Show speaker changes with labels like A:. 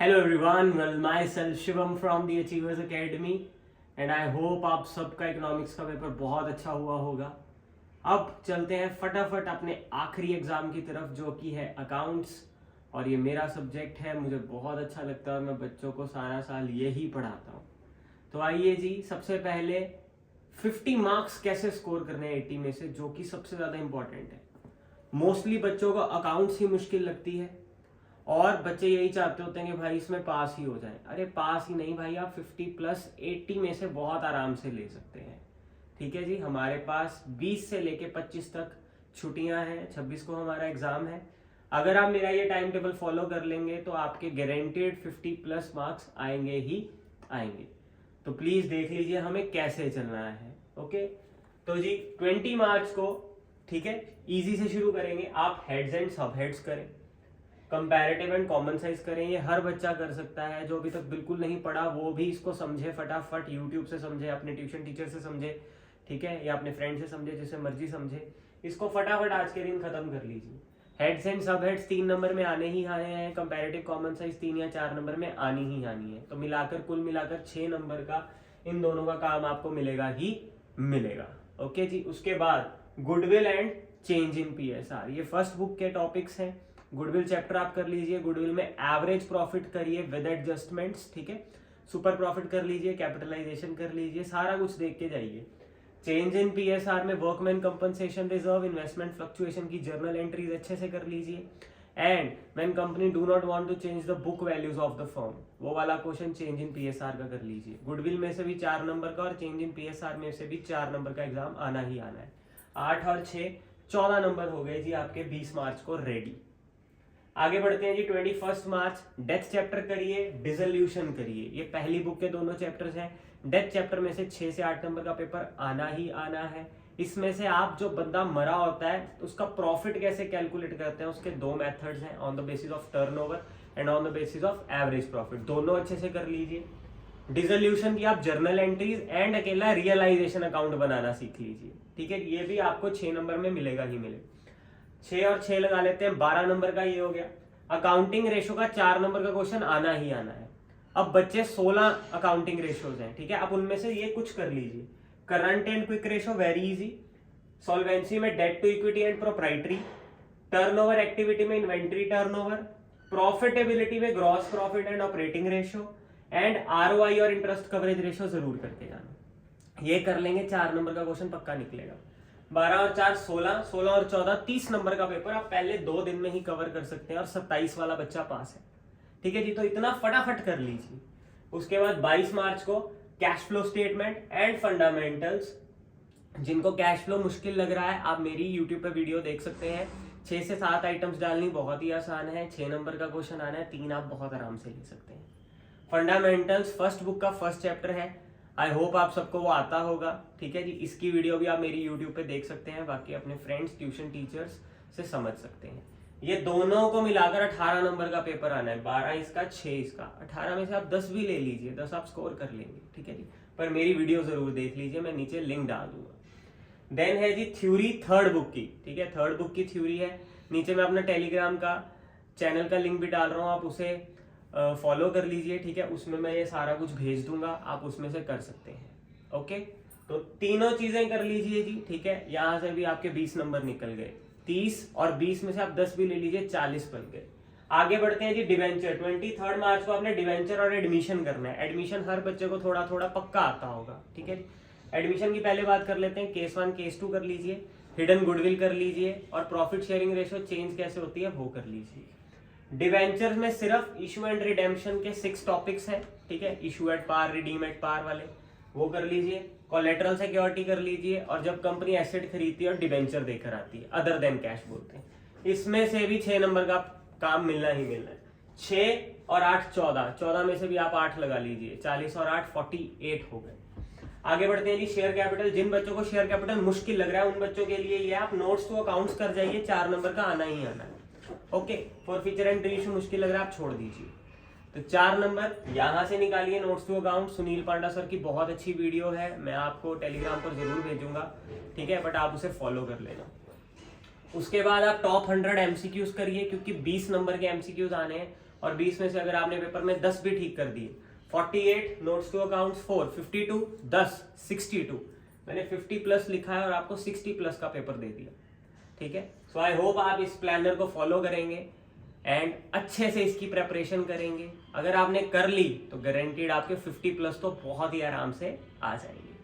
A: Hello everyone, well myself Shivam from the Achievers Academy and I hope आप सबका economics का paper बहुत अच्छा हुआ होगा। अब चलते हैं फटाफट अपने आखिरी एग्जाम की तरफ जो कि है अकाउंट्स, और ये मेरा सब्जेक्ट है, मुझे बहुत अच्छा लगता है और मैं बच्चों को सारा साल यही पढ़ाता हूँ। तो आइए जी, सबसे पहले 50 मार्क्स कैसे स्कोर करने हैं 80 में से, जो कि सबसे ज़्यादा इंपॉर्टेंट है। मोस्टली बच्चों को अकाउंट्स ही मुश्किल लगती है और बच्चे यही चाहते होते हैं कि भाई इसमें पास ही हो जाए। अरे पास ही नहीं भाई, आप 50 प्लस 80 में से बहुत आराम से ले सकते हैं। ठीक है जी, हमारे पास 20 से लेके 25 तक छुट्टियां हैं, 26 को हमारा एग्जाम है। अगर आप मेरा ये टाइम टेबल फॉलो कर लेंगे तो आपके गारंटेड 50 प्लस मार्क्स आएंगे ही आएंगे। तो प्लीज देख लीजिए हमें कैसे चलना है। ओके, तो जी 20 मार्च को, ठीक है, इजी से शुरू करेंगे। आप हेड्स एंड सब हेड्स करें, कंपैरेटिव एंड कॉमन साइज करें। ये हर बच्चा कर सकता है, जो अभी तक बिल्कुल नहीं पढ़ा वो भी इसको समझे फटाफट, यूट्यूब से समझे, अपने ट्यूशन टीचर से समझे, ठीक है, या अपने फ्रेंड से समझे, जिसे मर्जी समझे। इसको फटाफट आज के दिन खत्म कर लीजिए। हेड्स एंड सब हेड्स 3 नंबर में आने ही आने हैं, कंपैरेटिव कॉमन साइज 3 या 4 नंबर में आनी ही आनी है। तो मिलाकर कुल मिलाकर 6 नंबर का इन दोनों का काम आपको मिलेगा ही मिलेगा। ओके जी, उसके बाद goodwill and change in PSR, ये फर्स्ट बुक के टॉपिक्स हैं। गुडविल चैप्टर आप कर लीजिए। गुडविल में एवरेज प्रॉफिट करिए विद एडजस्टमेंट्स, ठीक है। सुपर प्रॉफिट कर लीजिए, कैपिटलाइजेशन कर लीजिए, सारा कुछ देख के जाइए। चेंज इन पीएसआर में workman compensation reserve, investment fluctuation की जर्नल एंट्रीज अच्छे से कर लीजिए। And when company do not want to change the book values of the firm, वो वाला क्वेश्चन चेंज इन पीएसआर का कर लीजिए। गुडविल में से भी 4 नंबर का और चेंज इन पीएसआर में से भी 4 नंबर का एग्जाम आना ही आना है। 8 और 6 14 नंबर हो गए जी आपके 20 मार्च को रेडी। आगे बढ़ते हैं जी 21 मार्च, डेथ चैप्टर करिए, डिसोल्यूशन करिए। ये पहली बुक के दोनों चैप्टर्स हैं। डेथ चैप्टर में से 6 से 8 नंबर का पेपर आना ही आना है। इसमें से आप जो बंदा मरा होता है उसका प्रॉफिट कैसे कैलकुलेट करते हैं, उसके 2 मेथड्स हैं, on the basis of turnover and on the basis of average profit. दोनों अच्छे से कर लीजिए। डिसोल्यूशन की आप जर्नल एंट्रीज एंड अकेला रियलाइजेशन अकाउंट बनाना सीख लीजिए, ठीक है। ये भी आपको 6 नंबर में मिलेगा ही मिलेगा। 6 और 6 लगा लेते हैं, 12 नंबर का ये हो गया। अकाउंटिंग रेशो का 4 नंबर का क्वेश्चन आना ही आना है। अब बच्चे 16 अकाउंटिंग रेशोज हैं, ठीक है। अब उनमें से ये कुछ कर लीजिए। Current and quick ratio very easy, solvency में debt to equity and proprietary, turnover activity में इन्वेंट्री टर्नओवर, प्रॉफिटेबिलिटी में gross profit and operating ratio, and ROI और इंटरेस्ट कवरेज रेशो जरूर करके जाना। ये कर लेंगे, 4 नंबर का क्वेश्चन पक्का निकलेगा। 12 और 4 16, 16 और 14 30 नंबर का पेपर आप पहले 2 दिन में ही कवर कर सकते हैं और 27 वाला बच्चा पास है, ठीक है जी। तो इतना फटाफट कर लीजिए। उसके बाद 22 मार्च को cash flow statement and fundamentals. जिनको कैश फ्लो मुश्किल लग रहा है आप मेरी यूट्यूब पे वीडियो देख सकते हैं। 6 से 7 आइटम्स डालनी बहुत ही आसान है। 6 नंबर का क्वेश्चन आना है, 3 आप बहुत आराम से ले सकते हैं। फंडामेंटल्स फर्स्ट बुक का फर्स्ट चैप्टर है। आई होप आप सबको वो आता होगा, ठीक है जी। इसकी वीडियो भी आप मेरी यूट्यूब पे देख सकते हैं, बाकी अपने फ्रेंड्स ट्यूशन टीचर्स से समझ सकते हैं। ये दोनों को मिलाकर 18 नंबर का पेपर आना है। 12 इसका, 6 इसका। 18 में से आप 10 भी ले लीजिए, 10 आप स्कोर कर लेंगे, ठीक है जी। पर मेरी वीडियो जरूर देख लीजिए, मैं नीचे लिंक डाल दूंगा। देन है जी थ्योरी थर्ड बुक की, ठीक है। थर्ड बुक की थ्योरी है। नीचे मैं अपना टेलीग्राम का चैनल का लिंक भी डाल रहा हूँ, आप उसे फॉलो कर लीजिए, ठीक है। उसमें मैं ये सारा कुछ भेज दूंगा, आप उसमें से कर सकते हैं। ओके, तो तीनों चीजें कर लीजिए जी, ठीक है। यहां से भी आपके 20 नंबर निकल गए। 30 और 20 में से आप 10 भी ले लीजिए, 40 बन गए। आगे बढ़ते हैं जी डिवेंचर। 23 मार्च को आपने डिवेंचर और एडमिशन करना है। एडमिशन हर बच्चे को थोड़ा थोड़ा पक्का आता होगा, ठीक है। एडमिशन की पहले बात कर लेते हैं। केस 1 केस 2 कर लीजिए, हिडन गुडविल कर लीजिए, और प्रॉफिट शेयरिंग रेशो चेंज कैसे होती है वो कर लीजिए। डिवेंचर्स में सिर्फ इशू एंड रिडेम्पशन के 6 टॉपिक्स हैं, ठीक है। Issue at par, redeem at par वाले वो कर लीजिए। कोलेटरल सिक्योरिटी कर लीजिए, और जब कंपनी एसेट खरीदती है और डिवेंचर देकर आती है, अदर देन कैश बोलते हैं। इसमें से भी 6 नंबर का काम मिलना ही मिलना है। 6 और 8 14, 14 में से भी आप 8 लगा लीजिए। 40 और 8 48 हो गए। आगे बढ़ते हैं जी शेयर कैपिटल। जिन बच्चों को शेयर कैपिटल मुश्किल लग रहा है उन बच्चों के लिए ये आप नोट्स टू अकाउंट्स कर जाइए, 4 नंबर का आना ही आना है। Okay, for feature and deletion मुश्किल लग रहा है आप छोड़ दीजिए। तो 4 नंबर यहां से निकालिए, notes to account. Sunil Panda sir की बहुत अच्छी वीडियो है, मैं आपको टेलीग्राम पर जरूर भेजूंगा, ठीक है, बट आप उसे फॉलो कर लेना। उसके बाद आप टॉप 100 एमसीक्यूज करिए, क्योंकि 20 नंबर के एमसीक्यूज आने हैं और 20 में से अगर आपने पेपर में 10 भी ठीक कर दिए, 48 नोट्स टू अकाउंट्स 4, 52 10, 62, मैंने 50 प्लस लिखा है और आपको 60 प्लस का पेपर दे दिया। ठीक है, सो आई होप आप इस प्लानर को फॉलो करेंगे एंड अच्छे से इसकी प्रेपरेशन करेंगे। अगर आपने कर ली तो गारंटीड आपके 50 प्लस तो बहुत ही आराम से आ जाएंगे।